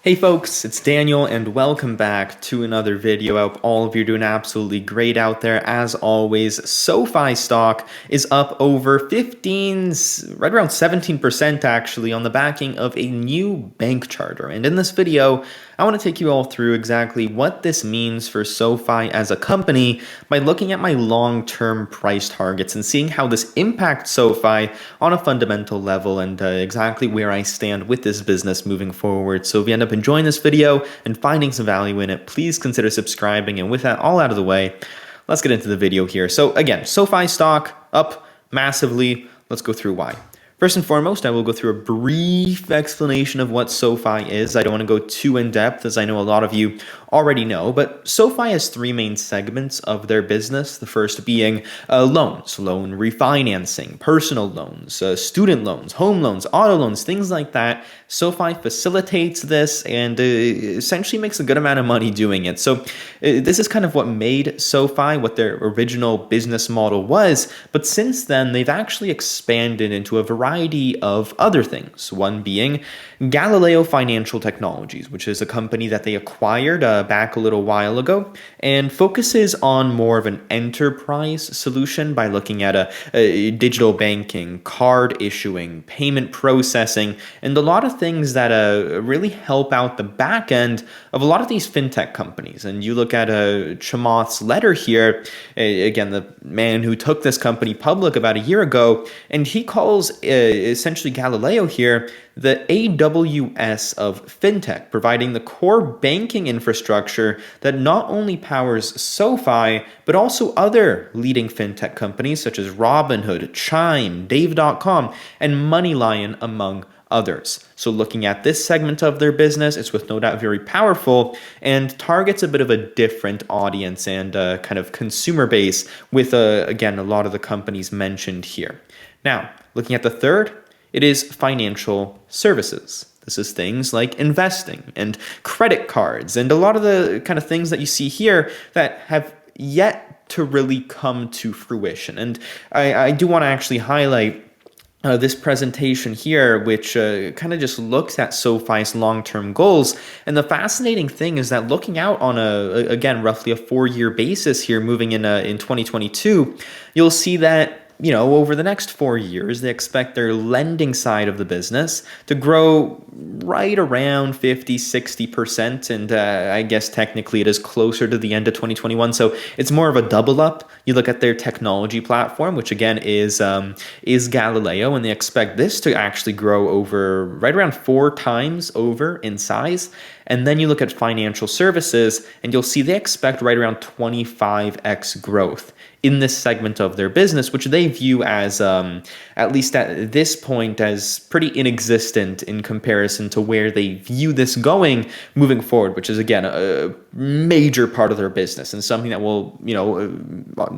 Hey folks, it's Daniel and welcome back to another video. I hope all of you are doing absolutely great out there. As always, SoFi stock is up over 15, right around 17% actually on the backing of a new bank charter. And in this video, I want to take you all through exactly what this means for SoFi as a company by looking at my long-term price targets and seeing how this impacts SoFi on a fundamental level and exactly where I stand with this business moving forward. So if you end up enjoying this video and finding some value in it, please consider subscribing. And with that all out of the way, let's get into the video here. So again, SoFi stock up massively. Let's go through why. First and foremost, I will go through a brief explanation of what SoFi is. I don't want to go too in-depth, as I know a lot of you already know, but SoFi has three main segments of their business. The first being loans, loan refinancing, personal loans, student loans, home loans, auto loans, things like that. SoFi facilitates this and essentially makes a good amount of money doing it. So this is kind of what made SoFi, what their original business model was. But since then, they've actually expanded into a variety of other things. One being Galileo Financial Technologies, which is a company that they acquired back a little while ago and focuses on more of an enterprise solution by looking at a digital banking, card issuing, payment processing, and a lot of things that really help out the back end of a lot of these fintech companies. And you look at Chamath's letter here, again, the man who took this company public about a year ago, and he calls essentially Galileo here the AWS of fintech, providing the core banking infrastructure that not only powers SoFi, but also other leading fintech companies such as Robinhood, Chime, Dave.com, and MoneyLion, among others. So looking at this segment of their business, it's with no doubt very powerful and targets a bit of a different audience and kind of consumer base with, again, a lot of the companies mentioned here. Now, looking at the third, it is financial services. This is things like investing and credit cards and a lot of the kind of things that you see here that have yet to really come to fruition. And I do want to actually highlight this presentation here, which kind of just looks at SoFi's long-term goals. And the fascinating thing is that looking out on again, roughly a 4-year basis here, moving in 2022, you'll see that over the next 4 years, they expect their lending side of the business to grow right around 50-60%. And I guess technically it is closer to the end of 2021. So it's more of a double up. You look at their technology platform, which again is Galileo, and they expect this to actually grow over right around 4 times over in size. And then you look at financial services, and you'll see they expect right around 25x growth in this segment of their business, which they view as, at least at this point, as pretty inexistent in comparison to where they view this going moving forward, which is, again, a major part of their business and something that will,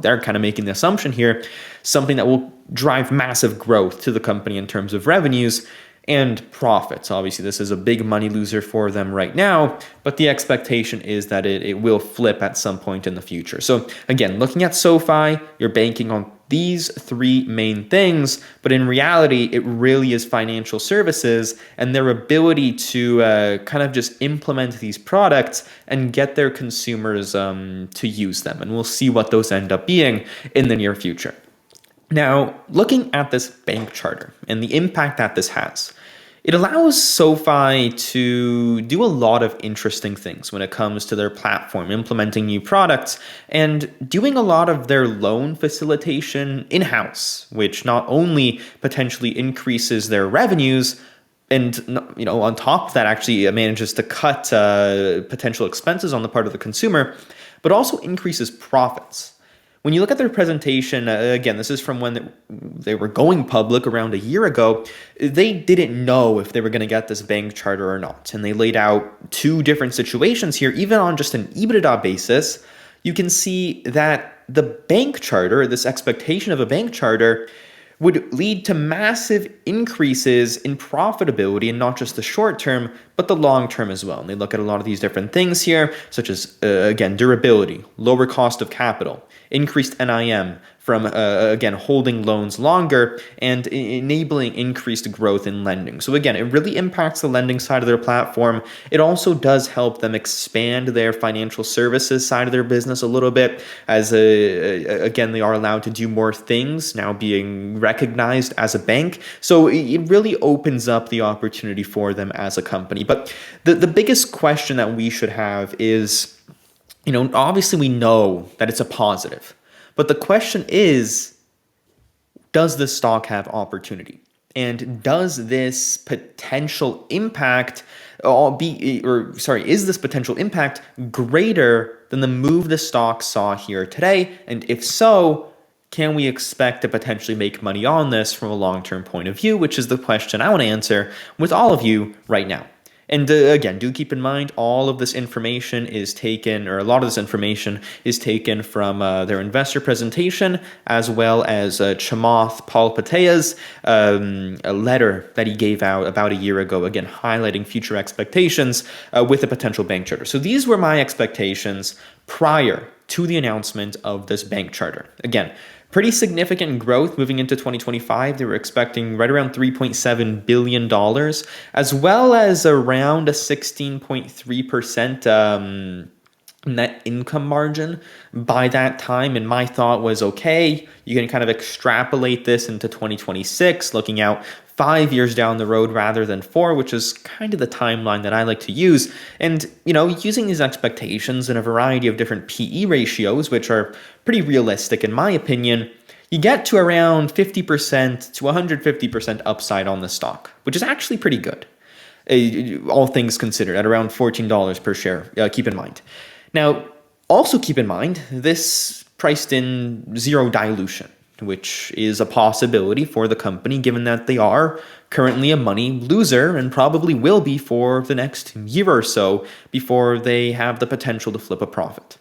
they're kind of making the assumption here, something that will drive massive growth to the company in terms of revenues and profits. Obviously, this is a big money loser for them right now, but the expectation is that it will flip at some point in the future. So again, looking at SoFi, you're banking on these three main things, but in reality, it really is financial services and their ability to kind of just implement these products and get their consumers to use them. And we'll see what those end up being in the near future. Now, looking at this bank charter and the impact that this has, it allows SoFi to do a lot of interesting things when it comes to their platform, implementing new products and doing a lot of their loan facilitation in-house, which not only potentially increases their revenues, and on top of that actually manages to cut potential expenses on the part of the consumer, but also increases profits. When you look at their presentation, again, this is from when they were going public around a year ago, they didn't know if they were going to get this bank charter or not. And they laid out 2 different situations here. Even on just an EBITDA basis, you can see that the bank charter, this expectation of a bank charter, would lead to massive increases in profitability, and not just the short term, but the long term as well. And they look at a lot of these different things here, such as, again, durability, lower cost of capital, increased NIM, from, again, holding loans longer and enabling increased growth in lending. So again, it really impacts the lending side of their platform. It also does help them expand their financial services side of their business a little bit, as again, they are allowed to do more things now, being recognized as a bank. So it really opens up the opportunity for them as a company. But the biggest question that we should have is, obviously we know that it's a positive. But the question is, does this stock have opportunity? And does this potential impact is this potential impact greater than the move the stock saw here today? And if so, can we expect to potentially make money on this from a long-term point of view, which is the question I want to answer with all of you right now. And again, do keep in mind, all of this information is taken, or a lot of this information is taken from their investor presentation, as well as Chamath Palihapitiya's a letter that he gave out about a year ago, again, highlighting future expectations with a potential bank charter. So these were my expectations prior to the announcement of this bank charter. Again, pretty significant growth moving into 2025. They were expecting right around $3.7 billion, as well as around a 16.3% net income margin by that time. And my thought was, okay, you can kind of extrapolate this into 2026, looking out 5 years down the road rather than 4, which is kind of the timeline that I like to use. And, using these expectations in a variety of different PE ratios, which are pretty realistic in my opinion, you get to around 50% to 150% upside on the stock, which is actually pretty good, all things considered, at around $14 per share, keep in mind. Now, also keep in mind, this priced in zero dilution, which is a possibility for the company, given that they are currently a money loser and probably will be for the next year or so before they have the potential to flip a profit,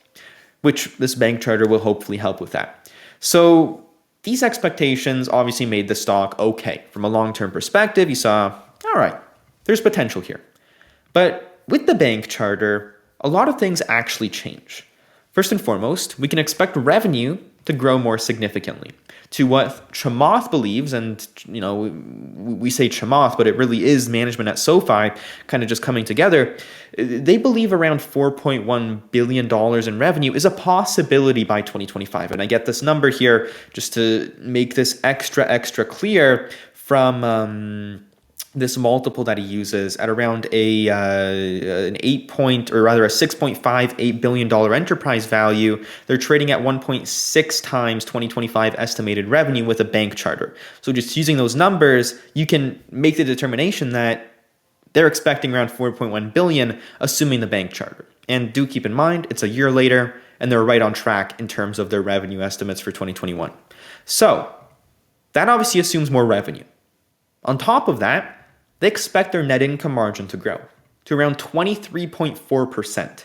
which this bank charter will hopefully help with that. So these expectations obviously made the stock okay. From a long-term perspective, you saw, all right, there's potential here. But with the bank charter, a lot of things actually change. First and foremost, we can expect revenue to grow more significantly. To what Chamath believes, and we say Chamath, but it really is management at SoFi kind of just coming together. They believe around $4.1 billion in revenue is a possibility by 2025. And I get this number here just to make this extra clear from this multiple that he uses at around a $6.58 billion enterprise value. They're trading at 1.6 times 2025 estimated revenue with a bank charter. So just using those numbers, you can make the determination that they're expecting around 4.1 billion, assuming the bank charter. And do keep in mind, it's a year later, and they're right on track in terms of their revenue estimates for 2021. So that obviously assumes more revenue. On top of that, they expect their net income margin to grow to around 23.4%,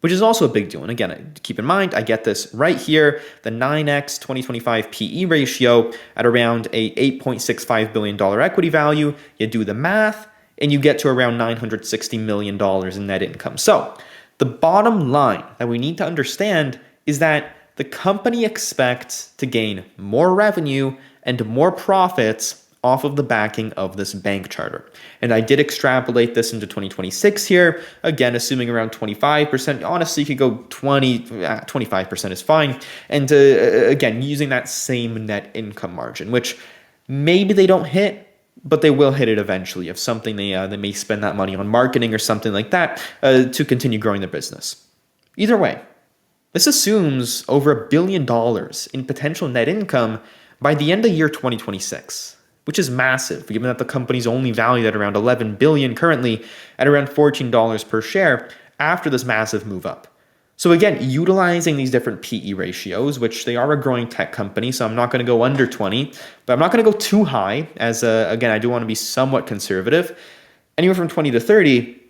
which is also a big deal. And again, keep in mind, I get this right here, the 9x 2025 PE ratio at around a $8.65 billion equity value. You do the math, and you get to around $960 million in net income. So the bottom line that we need to understand is that the company expects to gain more revenue and more profits off of the backing of this bank charter. And I did extrapolate this into 2026 here, again, assuming around 25%. Honestly, you could go 25% is fine. And again, using that same net income margin, which maybe they don't hit, but they will hit it eventually if something they may spend that money on marketing or something like that to continue growing their business. Either way, this assumes over $1 billion in potential net income by the end of year 2026. Which is massive, given that the company's only valued at around $11 billion currently at around $14 per share after this massive move up. So again, utilizing these different PE ratios, which they are a growing tech company, so I'm not going to go under 20, but I'm not going to go too high, as again, I do want to be somewhat conservative. Anywhere from 20 to 30,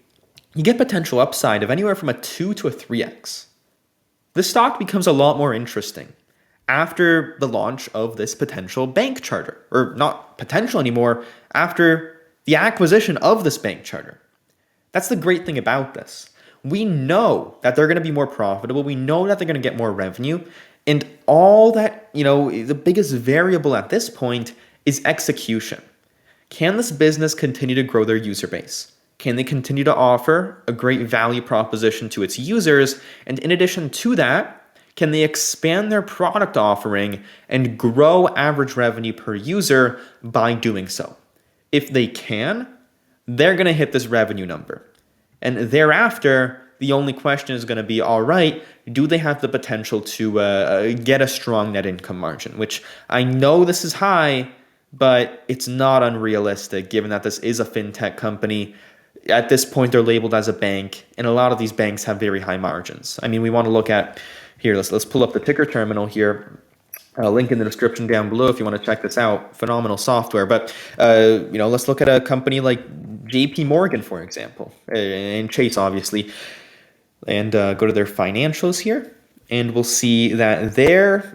you get potential upside of anywhere from a 2 to a 3x. The stock becomes a lot more interesting after the launch of this potential bank charter, or not potential anymore, after the acquisition of this bank charter. That's the great thing about this. We know that they're going to be more profitable. We know that they're going to get more revenue. And all that, the biggest variable at this point is execution. Can this business continue to grow their user base? Can they continue to offer a great value proposition to its users? And in addition to that, can they expand their product offering and grow average revenue per user by doing so? If they can, they're going to hit this revenue number. And thereafter, the only question is going to be, all right, do they have the potential to get a strong net income margin? Which I know this is high, but it's not unrealistic given that this is a fintech company. At this point, they're labeled as a bank, and a lot of these banks have very high margins. I mean, we want to look at, here, let's pull up the ticker terminal here. Link in the description down below if you want to check this out. Phenomenal software. But, let's look at a company like JP Morgan, for example, and Chase, obviously, and go to their financials here. And we'll see that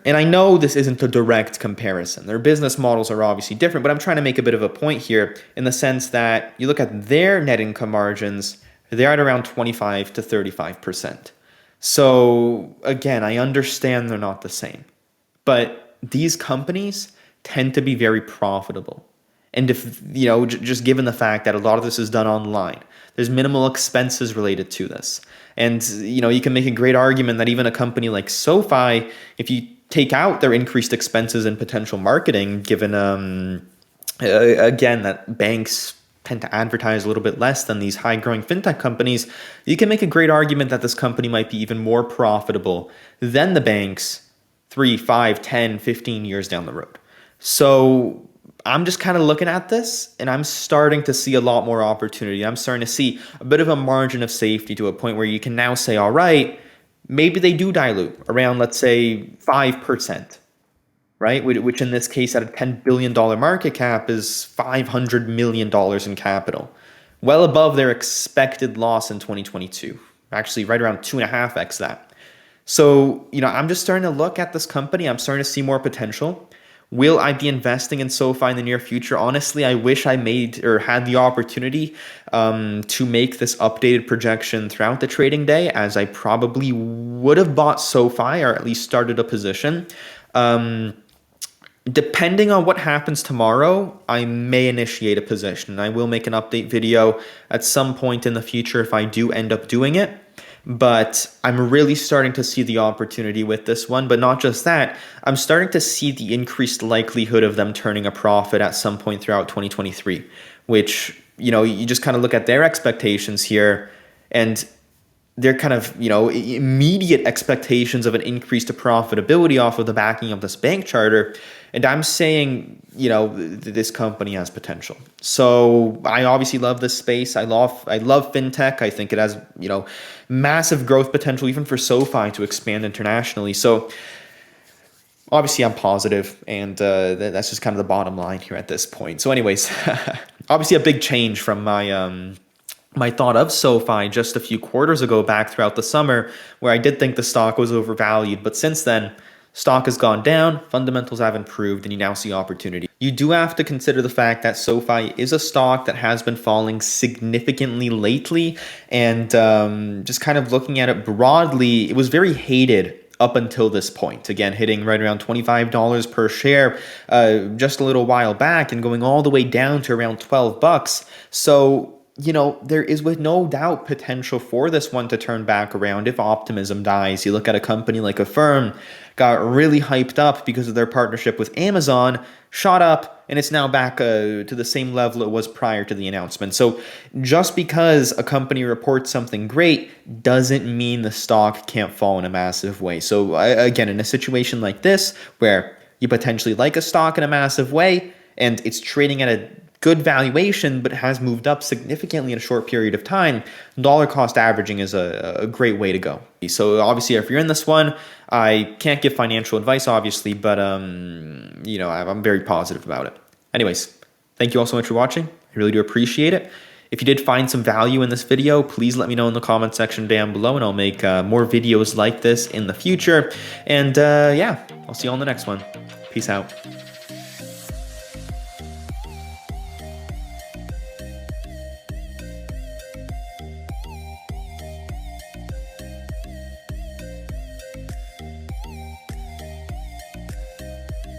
and I know this isn't a direct comparison. Their business models are obviously different, but I'm trying to make a bit of a point here in the sense that you look at their net income margins, they're at around 25 to 35%. So again, I understand they're not the same, but these companies tend to be very profitable. And if, just given the fact that a lot of this is done online, there's minimal expenses related to this. And, you can make a great argument that even a company like SoFi, if you take out their increased expenses and potential marketing, given, again, that banks tend to advertise a little bit less than these high-growing fintech companies, you can make a great argument that this company might be even more profitable than the banks 3, 5, 10, 15 years down the road. So I'm just kind of looking at this and I'm starting to see a lot more opportunity. I'm starting to see a bit of a margin of safety to a point where you can now say, all right, maybe they do dilute around, let's say, 5%, right? Which in this case, at a $10 billion market cap is $500 million in capital, well above their expected loss in 2022, actually right around 2.5x that. So, I'm just starting to look at this company. I'm starting to see more potential. Will I be investing in SoFi in the near future? Honestly, I wish I made or had the opportunity to make this updated projection throughout the trading day, as I probably would have bought SoFi or at least started a position. Depending on what happens tomorrow, I may initiate a position. I will make an update video at some point in the future if I do end up doing it. But I'm really starting to see the opportunity with this one. But not just that, I'm starting to see the increased likelihood of them turning a profit at some point throughout 2023, which, you just kind of look at their expectations here and they're kind of, immediate expectations of an increase to profitability off of the backing of this bank charter. And I'm saying, this company has potential. So I obviously love this space. I love fintech. I think it has, massive growth potential even for SoFi to expand internationally. So obviously I'm positive, and that's just kind of the bottom line here at this point. So anyways, obviously a big change from my thought of SoFi just a few quarters ago back throughout the summer, where I did think the stock was overvalued. But since then, stock has gone down, fundamentals have improved, and you now see opportunity. You do have to consider the fact that SoFi is a stock that has been falling significantly lately, and just kind of looking at it broadly, it was very hated up until this point. Again, hitting right around $25 per share just a little while back and going all the way down to around $12. So, there is with no doubt potential for this one to turn back around if optimism dies. You look at a company like Affirm, got really hyped up because of their partnership with Amazon, shot up, and it's now back to the same level it was prior to the announcement. So just because a company reports something great doesn't mean the stock can't fall in a massive way. So again, in a situation like this, where you potentially like a stock in a massive way, and it's trading at a good valuation, but has moved up significantly in a short period of time, dollar cost averaging is a great way to go. So obviously, if you're in this one, I can't give financial advice, obviously, but I'm very positive about it. Anyways, thank you all so much for watching. I really do appreciate it. If you did find some value in this video, please let me know in the comment section down below, and I'll make more videos like this in the future. And yeah, I'll see you all in the next one. Peace out.